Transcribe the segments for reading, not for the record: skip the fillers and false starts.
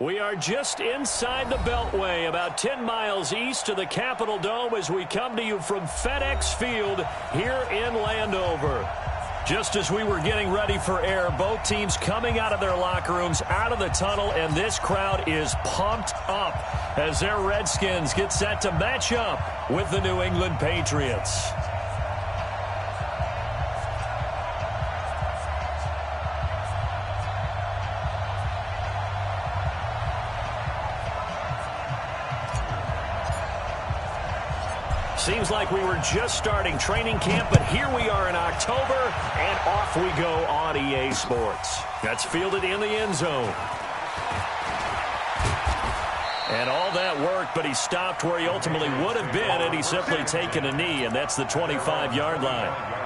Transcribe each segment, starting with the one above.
We are just inside the Beltway, about 10 miles east of the Capitol Dome as we come to you from FedEx Field here in Landover. Just as we were getting ready for air, both teams coming out of their locker rooms, out of the tunnel, and this crowd is pumped up as their Redskins get set to match up with the New England Patriots. Seems like we were just starting training camp, but here we are in October, and off we go on EA Sports. That's fielded in the end zone. And all that worked, but he stopped where he ultimately would have been had he simply taken a knee, and that's the 25-yard line.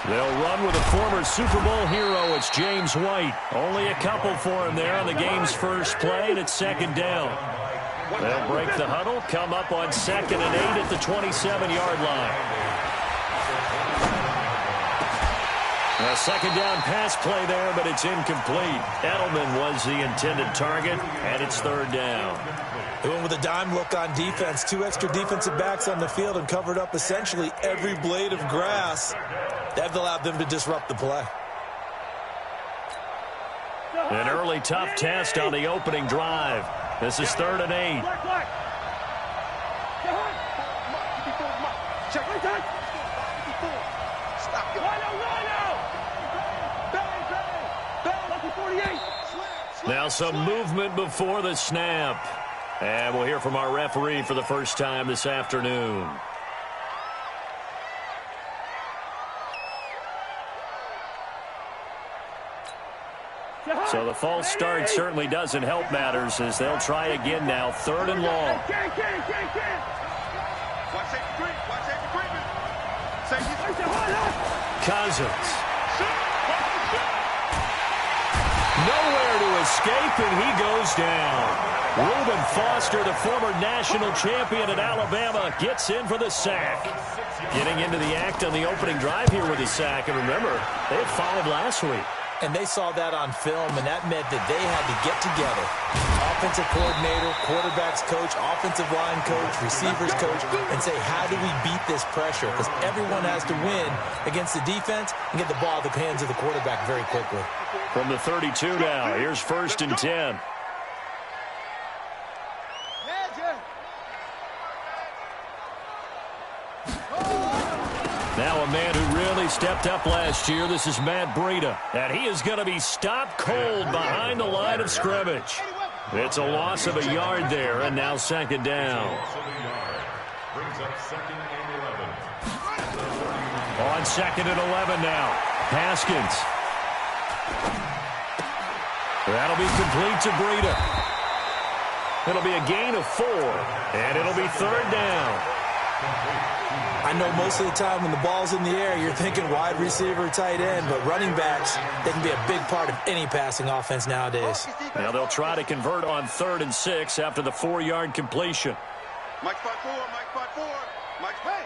They'll run with a former Super Bowl hero. It's James White. Only a couple for him there on the game's first play, and it's second down. They'll break the huddle, come up on 2nd and 8 at the 27-yard line. A second down pass play there, but it's incomplete. Edelman was the intended target, and it's third down. They went with a dime look on defense. 2 extra defensive backs on the field and covered up essentially every blade of grass. That allowed them to disrupt the play. An early tough test on the opening drive. This is 3rd and 8. Now some movement before the snap. And we'll hear from our referee for the first time this afternoon. So the false start certainly doesn't help matters as they'll try again now. 3rd and long. Cousins. Nowhere to escape, and he goes down. Reuben Foster, the former national champion at Alabama, gets in for the sack. Getting into the act on the opening drive here with his sack. And remember, they had 5 last week. And they saw that on film, and that meant that they had to get together. Offensive coordinator, quarterback's coach, offensive line coach, receivers coach, and say, how do we beat this pressure? Because everyone has to win against the defense and get the ball in the hands of the quarterback very quickly. From the 32 now, here's 1st and 10. Now a man who really stepped up last year. This is Matt Breida. And he is going to be stopped cold behind the line of scrimmage. It's a loss of a yard there, and now 2nd down. On 2nd and 11 now. Haskins. That'll be complete to Breida. It'll be a gain of 4, and it'll be 3rd down. I know most of the time when the ball's in the air, you're thinking wide receiver, tight end, but running backs, they can be a big part of any passing offense nowadays. Now they'll try to convert on 3rd and 6 after the 4-yard completion. Mike 5-4, Mike 5-4, Mike, hey,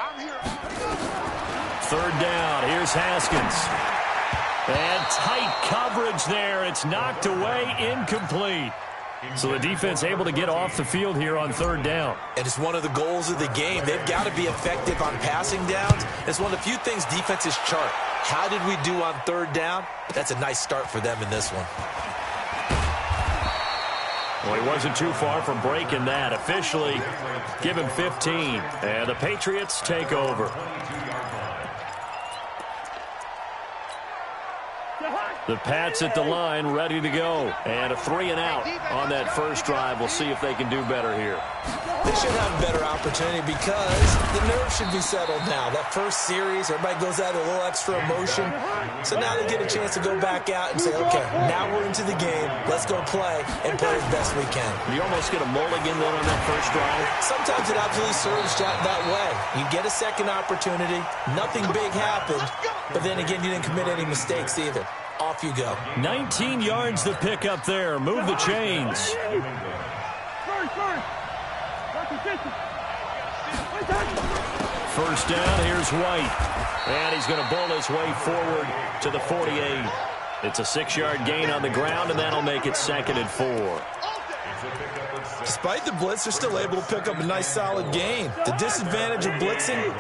I'm here. 3rd down, here's Haskins. And tight coverage there. It's knocked away, incomplete. So the defense able to get off the field here on 3rd down. And it's one of the goals of the game. They've got to be effective on passing downs. It's one of the few things defenses chart. How did we do on 3rd down? That's a nice start for them in this one. Well, he wasn't too far from breaking that. Officially, give him 15. And the Patriots take over. The Pats at the line, ready to go. And a 3-and-out on that first drive. We'll see if they can do better here. They should have a better opportunity because the nerves should be settled now. That first series, everybody goes out with a little extra emotion. So now they get a chance to go back out and say, okay, now we're into the game. Let's go play and play as best we can. You almost get a mulligan then on that first drive. Sometimes it absolutely serves that way. You get a second opportunity. Nothing big happened. But then again, you didn't commit any mistakes either. Off you go. 19 yards to pick up there. Move the chains. First down, here's White. And he's going to bowl his way forward to the 48. It's a 6-yard gain on the ground, and that'll make it 2nd and 4. Despite the blitz, they're still able to pick up a nice, solid gain. The disadvantage of blitzing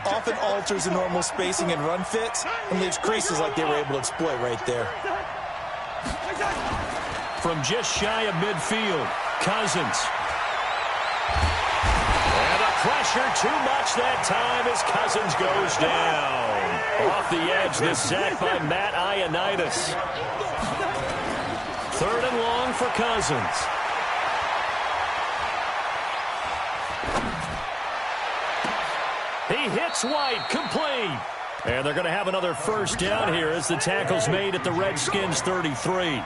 often alters the normal spacing and run fits and leaves creases like they were able to exploit right there. From just shy of midfield, Cousins. And the pressure too much that time as Cousins goes down. Off the edge, this sack by Matt Ioannidis. 3rd and long for Cousins. He hits White, complete. And they're going to have another first down here as the tackle's made at the Redskins 33.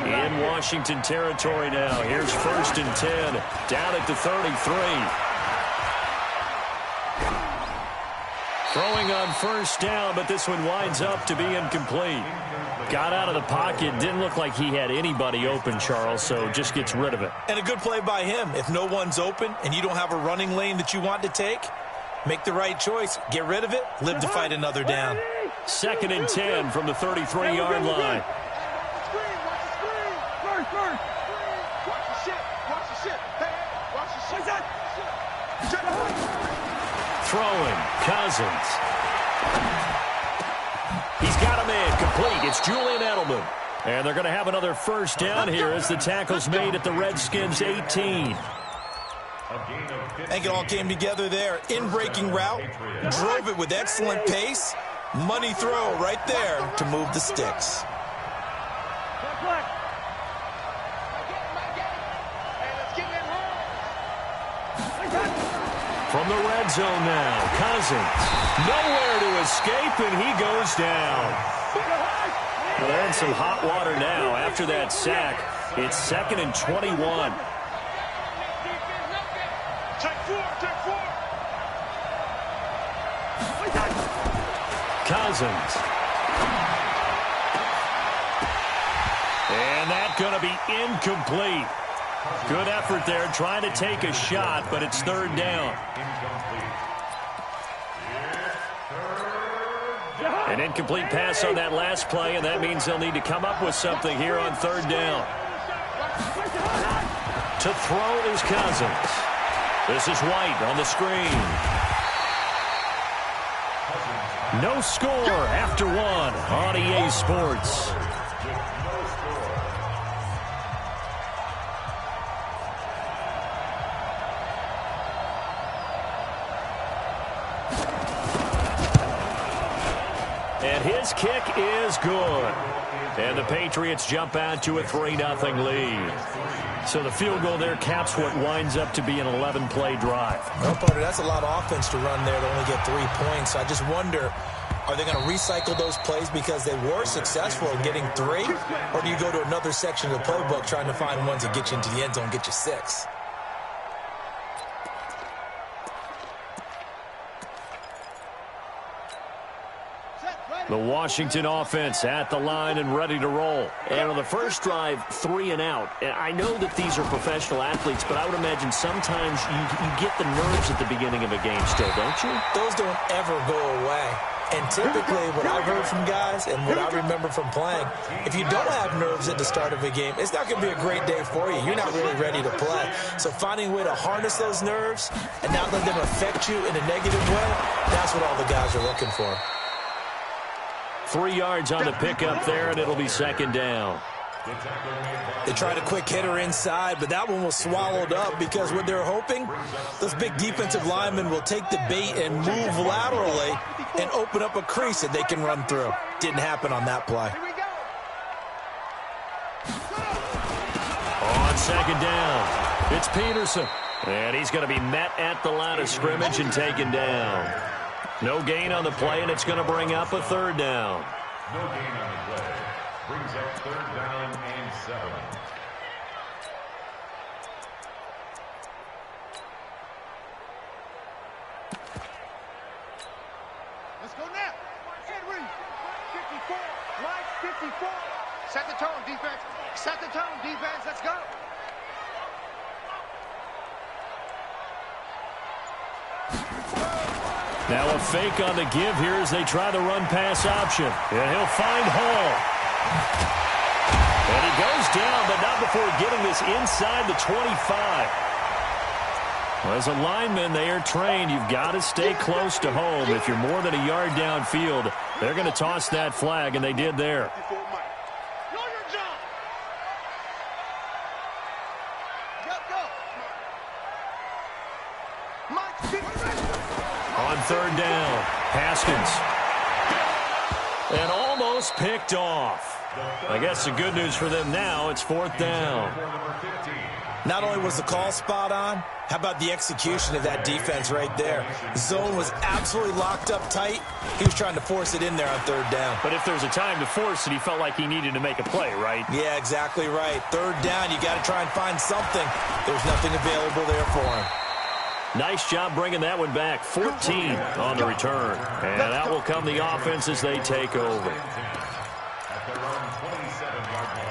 In Washington territory now. Here's 1st and 10, down at the 33. Throwing on first down, but this one winds up to be incomplete. Got out of the pocket, didn't look like he had anybody open, Charles, so just gets rid of it. And a good play by him. If no one's open and you don't have a running lane that you want to take, make the right choice. Get rid of it. Live to fight another down. 2nd and 10 from the 33-yard line. Throwing, Cousins. He's got a man complete. It's Julian Edelman. And they're going to have another first down here as the tackle's made at the Redskins 18. I think it all came together there. In-breaking route, drove it with excellent pace. Money throw right there to move the sticks. From the red zone now, Cousins. Nowhere to escape, and he goes down. Well, they're in some hot water now. After that sack, it's 2nd and 21. Cousins. And that's going to be incomplete. Good effort there, trying to take a shot, but it's 3rd down. An incomplete pass on that last play, and that means they'll need to come up with something here on 3rd down. To throw is Cousins. This is White on the screen. No score after 1 on EA Sports. And his kick is good. And the Patriots jump out to a 3-0 lead. So the field goal there caps what winds up to be an 11-play drive. Well, partner, that's a lot of offense to run there to only get 3 points. I just wonder, are they going to recycle those plays because they were successful in getting 3? Or do you go to another section of the playbook trying to find ones that get you into the end zone and get you 6? The Washington offense at the line and ready to roll. And on the first drive, 3 and out. I know that these are professional athletes, but I would imagine sometimes you get the nerves at the beginning of a game still, don't you? Those don't ever go away. And typically what I've heard from guys and what I remember from playing, if you don't have nerves at the start of a game, it's not going to be a great day for you. You're not really ready to play. So finding a way to harness those nerves and not let them affect you in a negative way, that's what all the guys are looking for. 3 yards on the pickup there, and it'll be 2nd down. They tried a quick hitter inside, but that one was swallowed up because what they're hoping, those big defensive linemen will take the bait and move laterally and open up a crease that they can run through. Didn't happen on that play. On second down, it's Peterson. And he's going to be met at the line of scrimmage and taken down. No gain on the play, and it's going to bring up a third down. No gain on the play. Brings up third down and 7. Let's go now. Henry. 54. Line 54. Set the tone, defense. Set the tone, defense. Let's go. Now a fake on the give here as they try the run-pass option. And he'll find Hall. And he goes down, but not before getting this inside the 25. Well, as a lineman, they are trained. You've got to stay close to home. If you're more than a yard downfield, they're going to toss that flag, and they did there. On third down, Haskins. And almost picked off. I guess the good news for them now, it's fourth down. Not only was the call spot on, how about the execution of that defense right there? Zone was absolutely locked up tight. He was trying to force it in there on third down. But if there's a time to force it, he felt like he needed to make a play, right? Yeah, exactly right. Third down, you got to try and find something. There's nothing available there for him. Nice job bringing that one back. 14 on the return. And out will come the offense as they take over. At their own 27-yard line.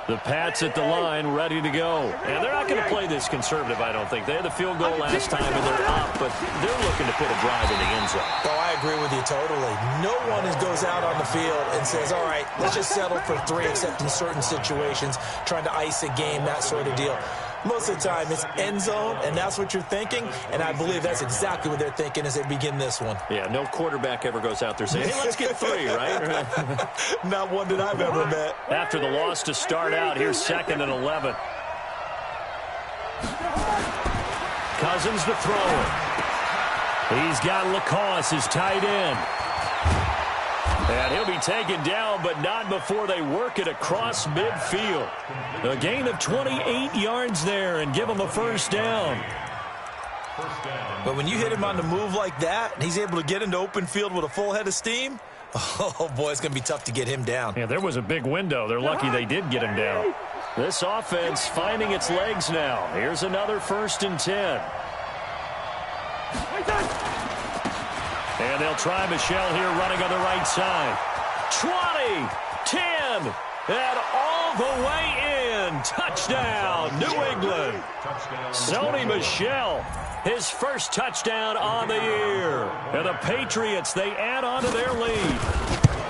The Pats at the line, ready to go. And they're not going to play this conservative, I don't think. They had the field goal last time, and they're up, but they're looking to put a drive in the end zone. Oh, I agree with you totally. No one goes out on the field and says, all right, let's just settle for 3, except in certain situations, trying to ice a game, that sort of deal. Most of the time, it's end zone, and that's what you're thinking, and I believe that's exactly what they're thinking as they begin this one. Yeah, no quarterback ever goes out there saying, hey, let's get 3, right? Not one that I've ever met. After the loss to start out, here's 2nd and 11. Cousins to throw it. He's got Lacoste, his tight end. And he'll be taken down, but not before they work it across midfield. A gain of 28 yards there and give him a first down. But when you hit him on the move like that, and he's able to get into open field with a full head of steam, oh, boy, it's going to be tough to get him down. Yeah, there was a big window. They're lucky they did get him down. This offense finding its legs now. Here's another 1st and 10. And they'll try Michelle here running on the right side. 20, 10, and all the way in. Touchdown, New England. Sony Michel, his first touchdown on the year. And the Patriots, they add on to their lead.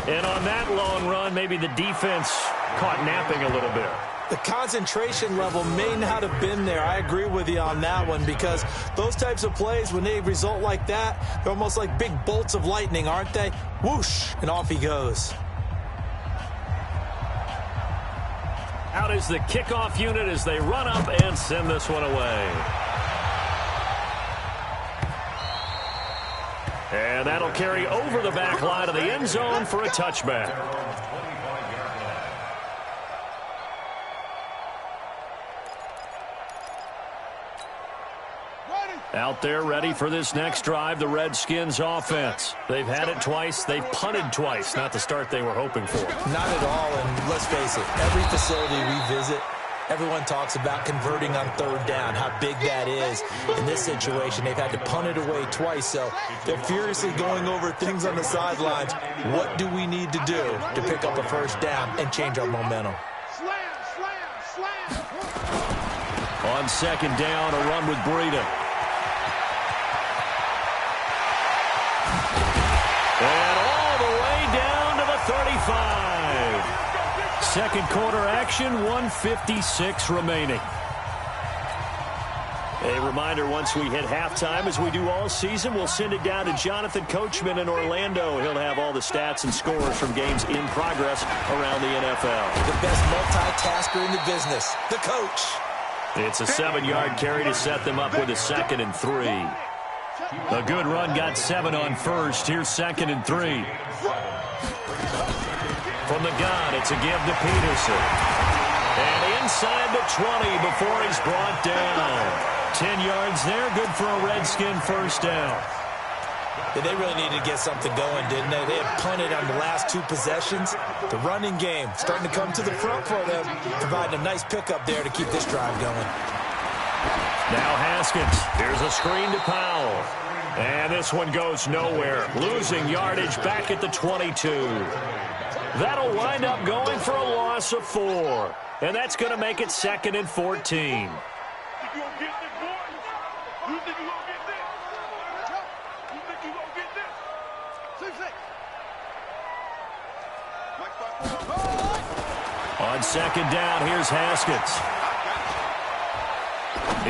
And on that long run, maybe the defense caught napping a little bit. The concentration level may not have been there. I agree with you on that one, because those types of plays, when they result like that, they're almost like big bolts of lightning, aren't they? Whoosh, and off he goes. Out is the kickoff unit as they run up and send this one away. And that'll carry over the back line of the end zone for a touchback. Out there ready for this next drive, the Redskins offense. They've had it twice. They've punted twice. Not the start they were hoping for. Not at all, and let's face it, every facility we visit, everyone talks about converting on third down, how big that is. In this situation, they've had to punt it away twice, so they're furiously going over things on the sidelines. What do we need to do to pick up a first down and change our momentum? Slam, slam, slam. On second down, a run with Breida. And all the way down to the 35. Second quarter action, 1:56 remaining. A reminder, once we hit halftime, as we do all season, we'll send it down to Jonathan Coachman in Orlando. He'll have all the stats and scores from games in progress around the NFL. The best multitasker in the business, the coach. It's a 7-yard carry to set them up with a 2nd and 3. A good run got 7 on first. Here's 2nd and 3. From the gun, it's a give to Peterson. And inside the 20 before he's brought down. 10 yards there, good for a Redskin first down. Yeah, they really needed to get something going, didn't they? They had punted on the last 2 possessions. The running game starting to come to the front for them, providing a nice pickup there to keep this drive going. Now Haskins. Here's a screen to Powell. And this one goes nowhere. Losing yardage back at the 22. That'll wind up going for a loss of 4. And that's going to make it 2nd and 14. On 2nd down, here's Haskins.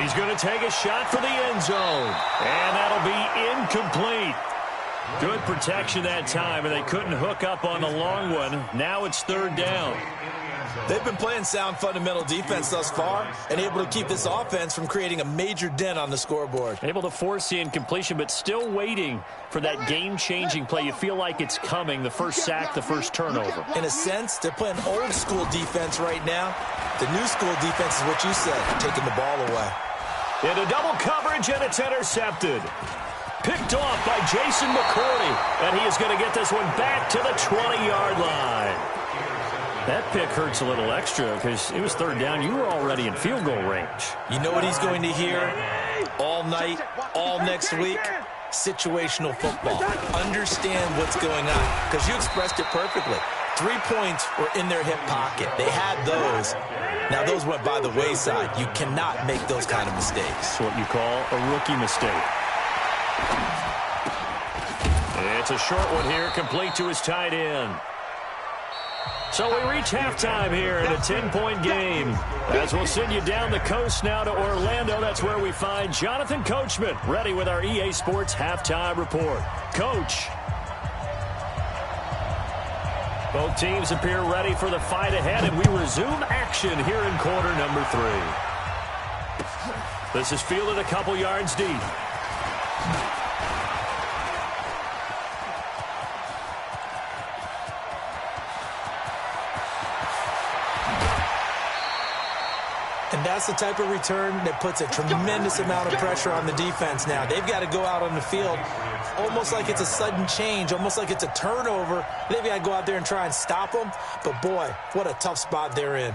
He's going to take a shot for the end zone. And that'll be incomplete. Good protection that time, and they couldn't hook up on the long one. Now it's 3rd down. They've been playing sound fundamental defense thus far and able to keep this offense from creating a major dent on the scoreboard. Able to force the incompletion, but still waiting for that game-changing play. You feel like it's coming, the first sack, the first turnover. In a sense, they're playing old-school defense right now. The new-school defense is what you said, taking the ball away. Into double coverage, and it's intercepted. Picked off by Jason McCourty, and he is going to get this one back to the 20-yard line. That pick hurts a little extra because it was 3rd down. You were already in field goal range. You know what he's going to hear all night, all next week? Situational football. Understand what's going on, because you expressed it perfectly. 3 points were in their hip pocket. They had those. Now those went by the wayside. You cannot make those kind of mistakes. It's what you call a rookie mistake. It's a short one here, complete to his tight end. So we reach halftime here in a 10-point game. As we'll send you down the coast now to Orlando, that's where we find Jonathan Coachman, ready with our EA Sports halftime report. Coach. Both teams appear ready for the fight ahead, and we resume action here in quarter number 3. This is fielded a couple yards deep. And that's the type of return that puts a tremendous amount of pressure on the defense now. They've got to go out on the field almost like it's a sudden change, almost like it's a turnover. They've got to go out there and try and stop them. But, boy, what a tough spot they're in.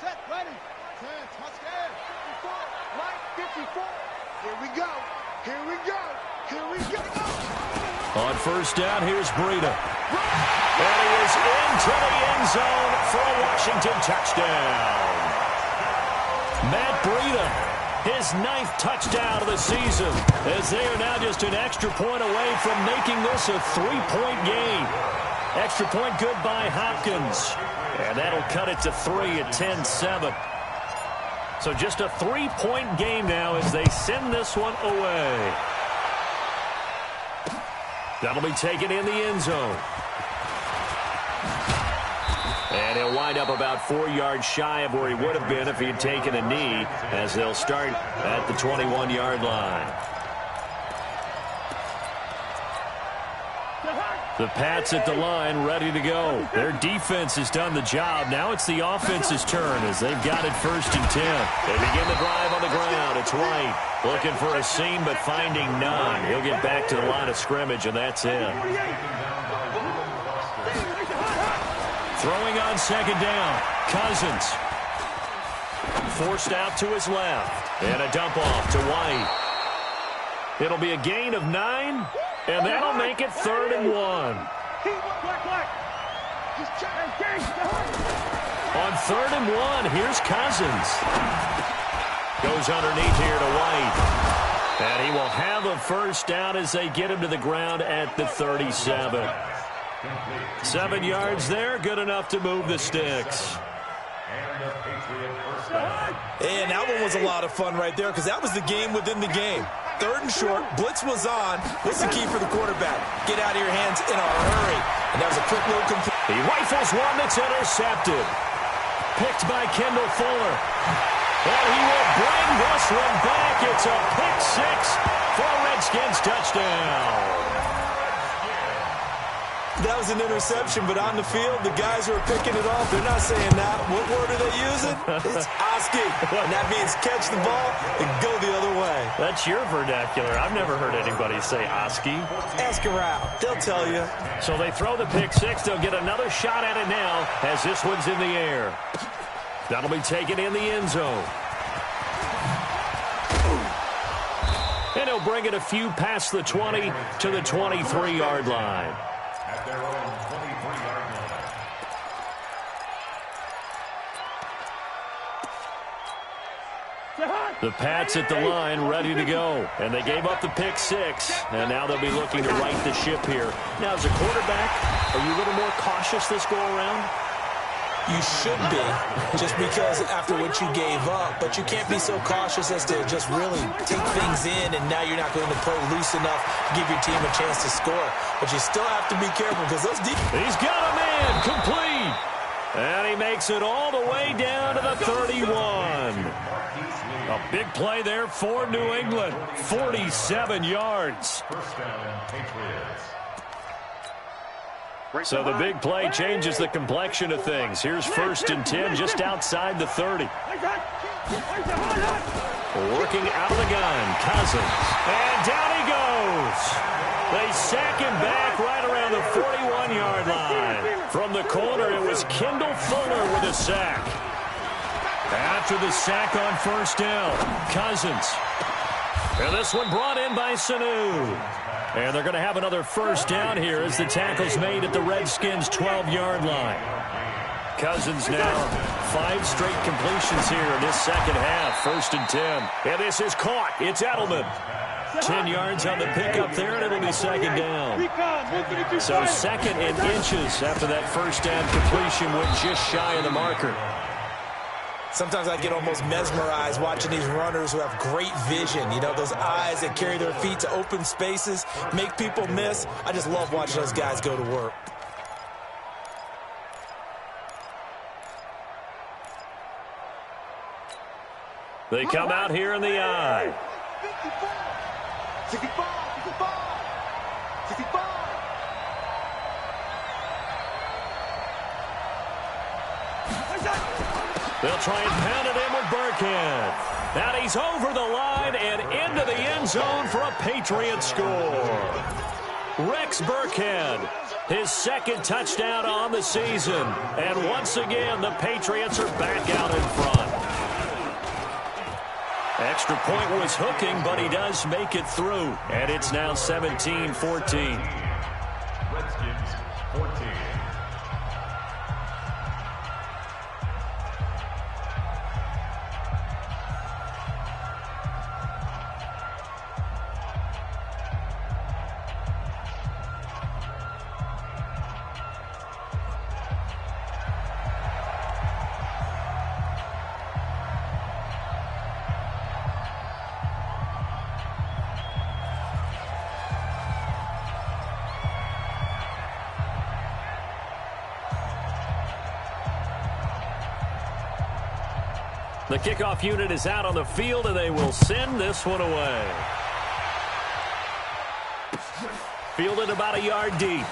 Set, ready. 10, touchdown. 54, right, 54. Here we go. Here we go. Here we go. On first down, here's Breida. And he is into the end zone for a Washington touchdown. Matt Breida, his 9th touchdown of the season, as they are now just an extra point away from making this a 3-point game. Extra point good by Hopkins. And that'll cut it to 3 at 10-7. So just a 3-point game now as they send this one away. That'll be taken in the end zone. And he'll wind up about 4 yards shy of where he would have been if he had taken a knee, as they'll start at the 21-yard line. The Pats at the line, ready to go. Their defense has done the job. Now it's the offense's turn as they've got it 1st and 10. They begin the drive on the ground. It's White looking for a seam but finding none. He'll get back to the line of scrimmage, and that's it. Throwing on 2nd down, Cousins. Forced out to his left. And a dump off to White. It'll be a gain of 9. And that'll make it 3rd and 1. On 3rd and 1, here's Cousins. Goes underneath here to White. And he will have a first down as they get him to the ground at the 37. 7 yards there, good enough to move the sticks. And that one was a lot of fun right there, because that was the game within the game. 3rd and short, blitz was on. What's the key for the quarterback? Get out of your hands in a hurry. And that was a quick little complete. He rifles one that's intercepted. Picked by Kendall Fuller. And he will bring this one back. It's a pick six for a Redskins touchdown. That was an interception, but on the field, the guys who are picking it off, they're not saying that. What word are they using? It's Oski. And that means catch the ball and go the other way. That's your vernacular. I've never heard anybody say Oski. Ask around. They'll tell you. So they throw the pick six. They'll get another shot at it now as this one's in the air. That'll be taken in the end zone. And he'll bring it a few past the 20 to the 23-yard line. At their own 23-yard line. The Pats at the line ready to go. And they gave up the pick six. And now they'll be looking to right the ship here. Now, as a quarterback, are you a little more cautious this go-around? You should be, just because after what you gave up, but you can't be so cautious as to just really take things in, and now you're not going to play loose enough to give your team a chance to score. But you still have to be careful because those deep. He's got a man complete. And he makes it all the way down to the 31. A big play there for New England. 47 yards. First down, Patriots. So the big play changes the complexion of things. Here's 1st and 10 just outside the 30. Working out of the gun, Cousins. And down he goes. They sack him back right around the 41-yard line. From the corner, it was Kendall Fuller with a sack. After the sack on 1st down, Cousins. And this one brought in by Sanu. And they're going to have another 1st down here as the tackle's made at the Redskins' 12-yard line. Cousins now 5 straight completions here in this second half. 1st and 10. And this is caught. It's Edelman. 10 yards on the pickup there, and it'll be 2nd down. So 2nd and inches after that 1st down completion went just shy of the marker. Sometimes I get almost mesmerized watching these runners who have great vision. You know, those eyes that carry their feet to open spaces, make people miss. I just love watching those guys go to work. They come out here in the eye. 65, 65. They'll try and pound it in with Burkhead. Now he's over the line and into the end zone for a Patriot score. Rex Burkhead, his 2nd touchdown on the season. And once again, the Patriots are back out in front. Extra point was hooking, but he does make it through. And it's now 17-14. Redskins 14. The kickoff unit is out on the field, and they will send this one away. Fielded about a yard deep.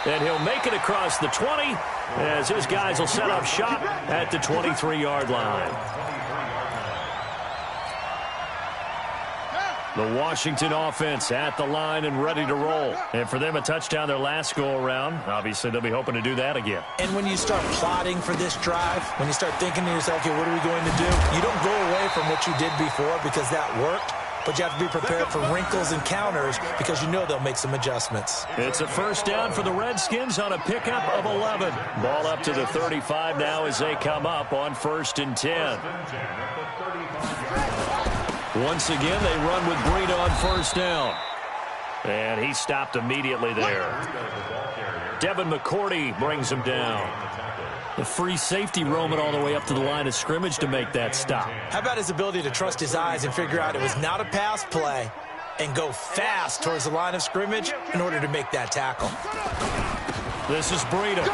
And he'll make it across the 20 as his guys will set up shop at the 23-yard line. The Washington offense at the line and ready to roll. And for them, a touchdown their last go-around. Obviously, they'll be hoping to do that again. And when you start plotting for this drive, when you start thinking to yourself, okay, what are we going to do? You don't go away from what you did before because that worked. But you have to be prepared for wrinkles and counters because you know they'll make some adjustments. It's a 1st down for the Redskins on a pickup of 11. Ball up to the 35 now as they come up on 1st and 10. Once again, they run with Breed on 1st down. And he stopped immediately there. Devin McCourty brings him down. The free safety roaming all the way up to the line of scrimmage to make that stop. How about his ability to trust his eyes and figure out it was not a pass play? and go fast towards the line of scrimmage in order to make that tackle. This is Breida.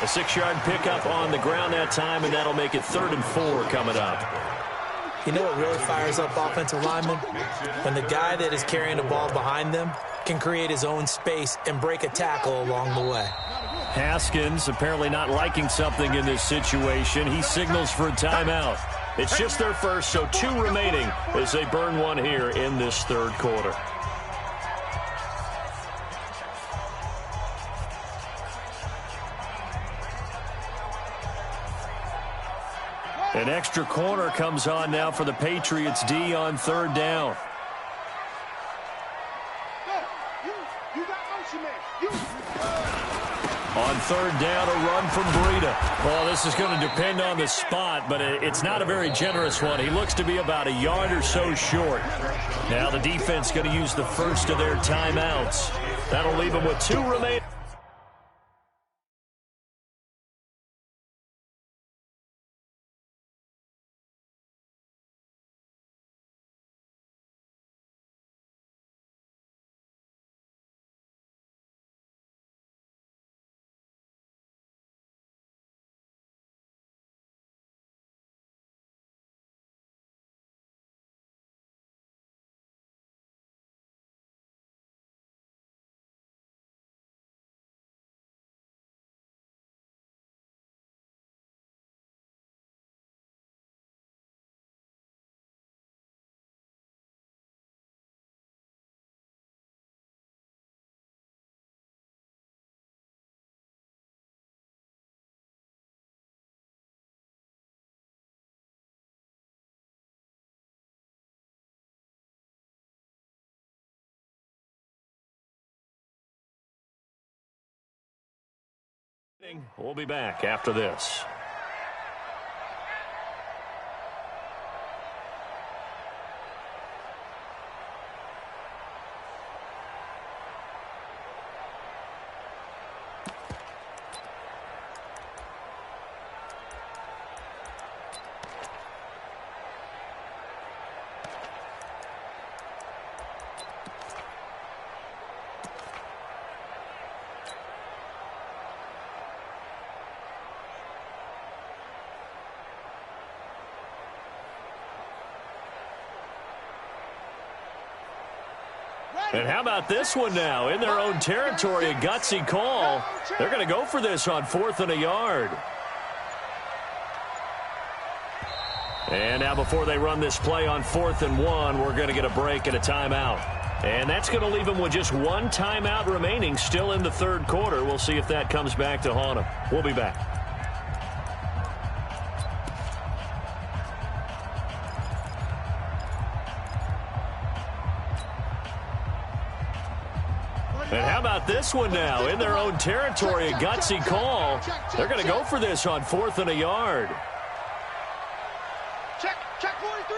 A 6-yard pickup on the ground that time, and that'll make it 3rd and 4 coming up. You know what really fires up offensive linemen? When the guy that is carrying the ball behind them can create his own space and break a tackle along the way. Haskins apparently not liking something in this situation. He signals for a timeout. It's just their first, so 2 remaining as they burn one here in this 3rd quarter. An extra corner comes on now for the Patriots D on 3rd down. On 3rd down, a run from Breida. Well, this is going to depend on the spot, but it's not a very generous one. He looks to be about a yard or so short. Now the defense going to use the first of their timeouts. That'll leave them with 2 remaining. We'll be back after this. And how about this one now? In their own territory, a gutsy call. They're going to go for this on 4th and a yard. And now before they run this play on 4th and 1, we're going to get a break and a timeout. And that's going to leave them with just 1 timeout remaining still in the 3rd quarter. We'll see if that comes back to haunt them. We'll be back. And how about this one now? In their own territory, a gutsy call. They're going to go for this on 4th and a yard. Check 43.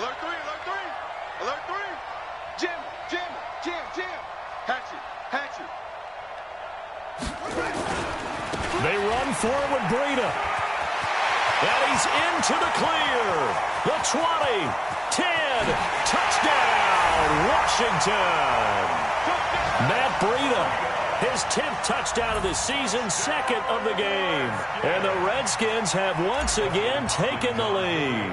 Alert 3, alert 3. Alert 3. Jim. Hatchet. They run forward with Breida. And he's into the clear. The 20, 10, touchdown, Washington. Matt Breida, his 10th touchdown of the season, 2nd of the game. And the Redskins have once again taken the lead.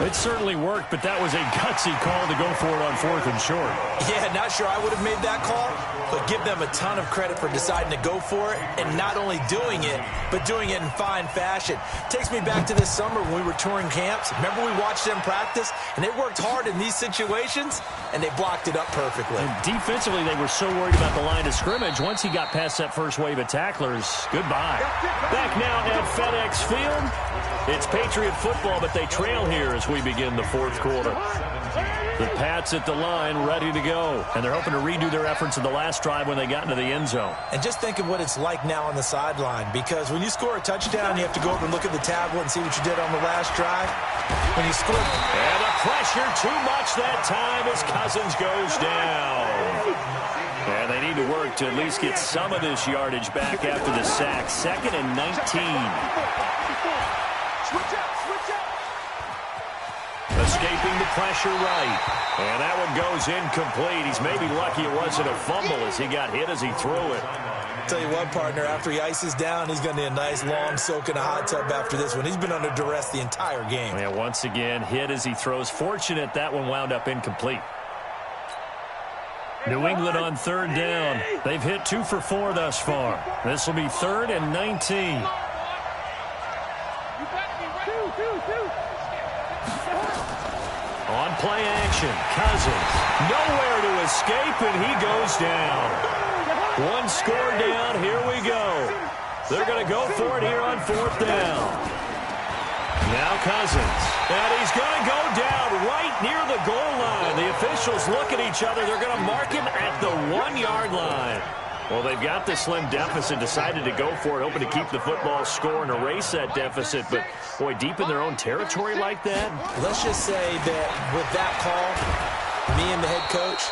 It certainly worked, but that was a gutsy call to go for it on 4th and short. Yeah, not sure I would have made that call, but give them a ton of credit for deciding to go for it and not only doing it, but doing it in fine fashion. Takes me back to this summer when we were touring camps. Remember we watched them practice, and they worked hard in these situations, and they blocked it up perfectly. And defensively, they were so worried about the line of scrimmage. Once he got past that first wave of tacklers, goodbye. Back now at FedEx Field. It's Patriot football, but they trail here as we begin the 4th quarter. The Pats at the line, ready to go. And they're hoping to redo their efforts in the last drive when they got into the end zone. And just think of what it's like now on the sideline, because when you score a touchdown, you have to go up and look at the tablet and see what you did on the last drive. When you score... And the pressure too much that time as Cousins goes down. And they need to work to at least get some of this yardage back after the sack. 2nd and 19. Switch out. Escaping the pressure right. And that one goes incomplete. He's maybe lucky it wasn't a fumble as he got hit as he threw it. Tell you what, partner, after he ices down, he's going to need a nice long soak in a hot tub after this one. He's been under duress the entire game. Yeah, once again, hit as he throws. Fortunate that one wound up incomplete. New England on third down. They've hit 2 for 4 thus far. This will be 3rd and 19. On play action, Cousins. Nowhere to escape, and he goes down. 1 score down, here we go. They're going to go for it here on 4th down. Now Cousins. And he's going to go down right near the goal line. The officials look at each other. They're going to mark him at the 1-yard line. Well, they've got the slim deficit, decided to go for it, hoping to keep the football score and erase that deficit. But, boy, deep in their own territory like that. Let's just say that with that call, me and the head coach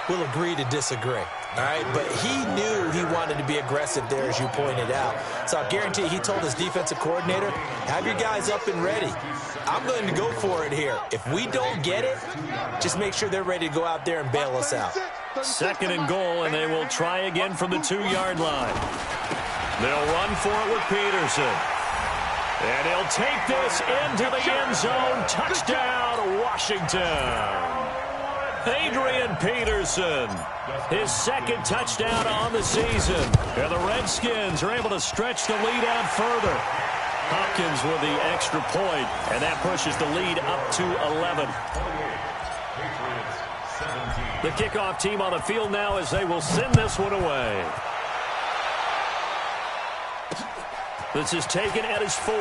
will agree to disagree. All right, but he knew he wanted to be aggressive there, as you pointed out. So I guarantee he told his defensive coordinator, have your guys up and ready. I'm going to go for it here. If we don't get it, just make sure they're ready to go out there and bail us out. 2nd and goal, and they will try again from the 2-yard line. They'll run for it with Peterson. And he'll take this into the end zone. Touchdown, Washington. Adrian Peterson, his 2nd touchdown on the season. And the Redskins are able to stretch the lead out further. Hopkins with the extra point, and that pushes the lead up to 11. The kickoff team on the field now as they will send this one away. This is taken at his 4.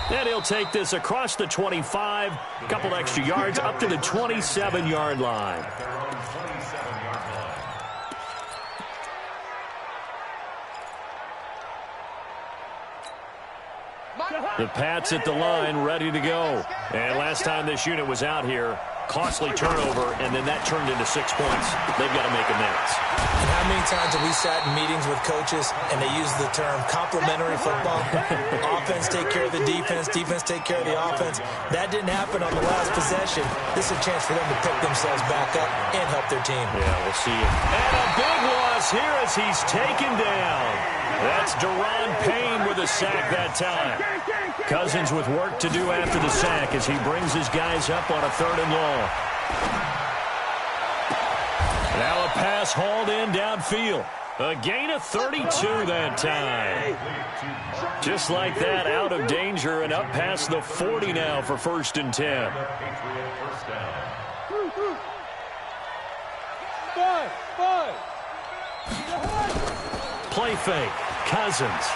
And he'll take this across the 25, a couple extra yards up to the 27-yard line. The Pats at the line, ready to go. And last time this unit was out here, costly turnover, and then that turned into 6 points. They've got to make amends. And how many times have we sat in meetings with coaches and they use the term complementary football? Offense take care of the defense, defense take care of the offense. That didn't happen on the last possession. This is a chance for them to pick themselves back up and help their team. Yeah, we'll see it. And a big loss here as he's taken down. That's Daron Payne with a sack that time. Cousins with work to do after the sack as he brings his guys up on a 3rd and long. Now a pass hauled in downfield. A gain of 32 that time. Just like that, out of danger and up past the 40 now for 1st and 10. Play fake. Cousins.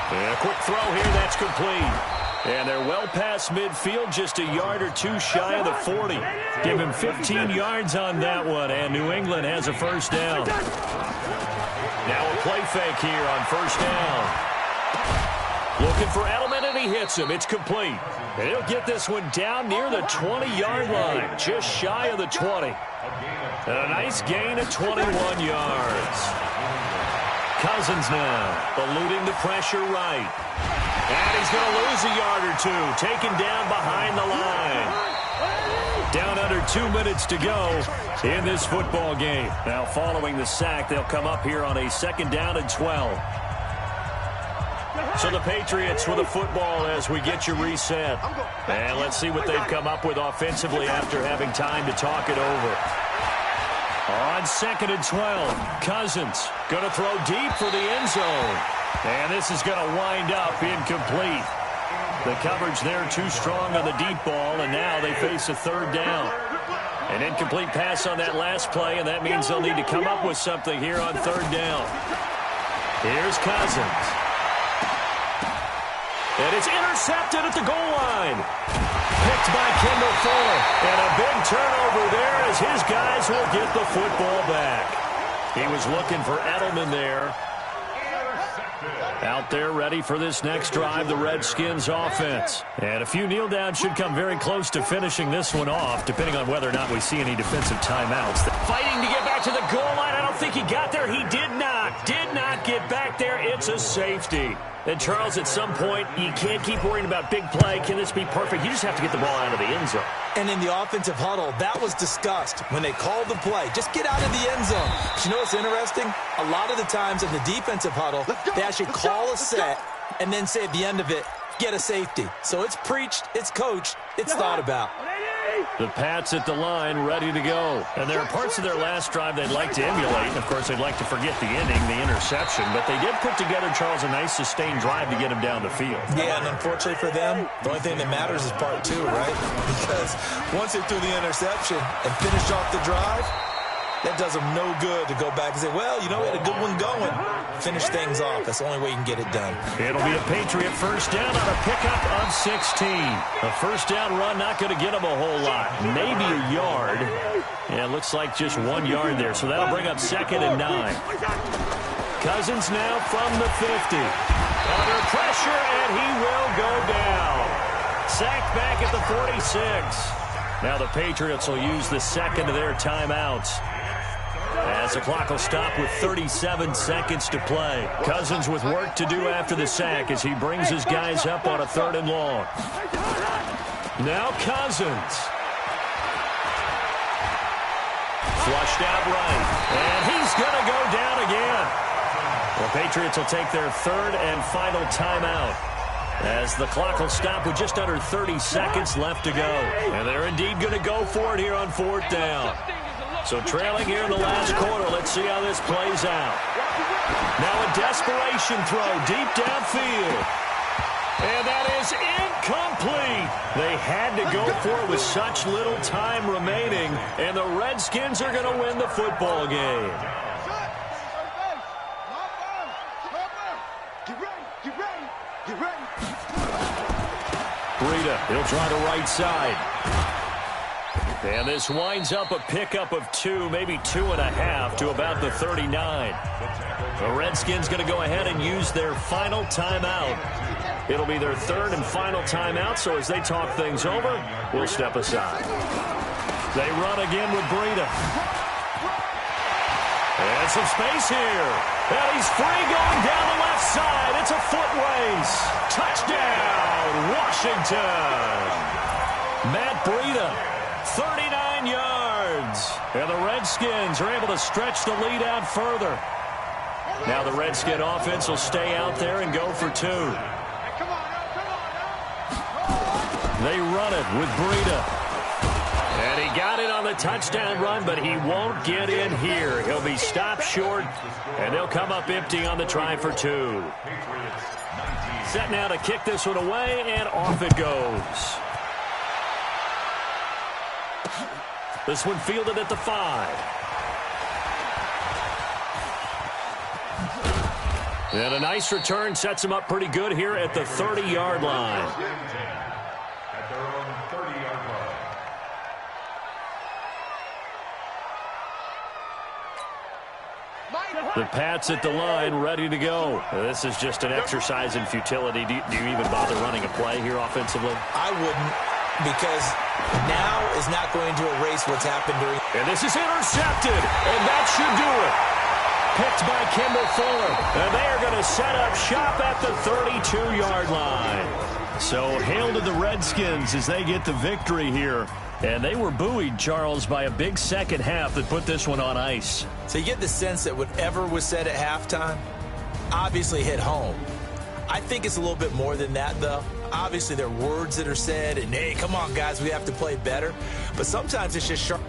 And a quick throw here, that's complete. And they're well past midfield, just a yard or 2 shy of the 40. Give him 15 yards on that one, and New England has a 1st down. Now a play fake here on 1st down. Looking for Edelman, and he hits him. It's complete. And he'll get this one down near the 20-yard line, just shy of the 20. And a nice gain of 21 yards. Cousins now, eluding the pressure right. And he's going to lose a yard or 2, taken down behind the line. Down under 2 minutes to go in this football game. Now following the sack, they'll come up here on a 2nd down and 12. So the Patriots with a football as we get you reset. And let's see what they've come up with offensively after having time to talk it over. On 2nd and 12, Cousins going to throw deep for the end zone. And this is going to wind up incomplete. The coverage there too strong on the deep ball, and now they face a 3rd down. An incomplete pass on that last play, and that means they'll need to come up with something here on 3rd down. Here's Cousins. And it's intercepted at the goal line. Picked by Kendall Fuller. And a big turnover there as his guys will get the football back. He was looking for Edelman there. Out there ready for this next drive, the Redskins offense. And a few kneel downs should come very close to finishing this one off, depending on whether or not we see any defensive timeouts. Fighting to get back to the goal line. I don't think he got there. He did not. Did not get back there. It's a safety. And Charles, at some point, you can't keep worrying about big play. Can this be perfect? You just have to get the ball out of the end zone. And in the offensive huddle, that was discussed when they called the play. Just get out of the end zone. But you know what's interesting? A lot of the times in the defensive huddle, they actually call a set and then say at the end of it, get a safety. So it's preached, it's coached, it's thought about. The Pats at the line, ready to go. And there are parts of their last drive they'd like to emulate. Of course, they'd like to forget the inning, the interception. But they did put together, Charles, a nice sustained drive to get him down the field. Yeah, and unfortunately for them, the only thing that matters is part two, right? Because once they threw the interception and finished off the drive, that does them no good to go back and say, well, you know, we had a good one going. Finish things off. That's the only way you can get it done. It'll be a Patriot first down on a pickup of 16. A first down run not going to get them a whole lot. Maybe a yard. Yeah, it looks like just 1 yard there. So that'll bring up 2nd and 9. Cousins now from the 50. Under pressure, and he will go down. Sacked back at the 46. Now the Patriots will use the second of their timeouts, as the clock will stop with 37 seconds to play. Cousins with work to do after the sack as he brings his guys up on a 3rd and long. Now Cousins. Flushed out right. And he's going to go down again. The Patriots will take their 3rd and final timeout, as the clock will stop with just under 30 seconds left to go. And they're indeed going to go for it here on 4th down. So trailing here in the last quarter. Let's see how this plays out. Now a desperation throw deep downfield. And that is incomplete. They had to go for it with such little time remaining. And the Redskins are going to win the football game. Breida, he'll try the right side. And this winds up a pickup of 2, maybe 2.5 to about the 39. The Redskins going to go ahead and use their final timeout. It'll be their 3rd and final timeout, so as they talk things over, we'll step aside. They run again with Breida. And some space here. And he's free going down the left side. It's a foot race. Touchdown, Washington. Matt Breida, 39 yards. And the Redskins are able to stretch the lead out further. Now the Redskin offense will stay out there and go for 2. They run it with Breida. And he got it on the touchdown run, but he won't get in here. He'll be stopped short, and they'll come up empty on the try for 2. Set now to kick this one away, and off it goes. This one fielded at the 5. And a nice return sets him up pretty good here at the 30-yard line. At their own 30-yard line. The Pats at the line, ready to go. This is just an exercise in futility. Do you even bother running a play here offensively? I wouldn't, because now is not going to erase what's happened during. And this is intercepted, and that should do it. Picked by Kimball Fuller, and they are going to set up shop at the 32-yard line. So hail to the Redskins as they get the victory here. And they were buoyed, Charles, by a big second half that put this one on ice. So you get the sense that whatever was said at halftime obviously hit home. I think it's a little bit more than that, though. Obviously, there are words that are said, and, hey, come on, guys, we have to play better. But sometimes it's just sharp.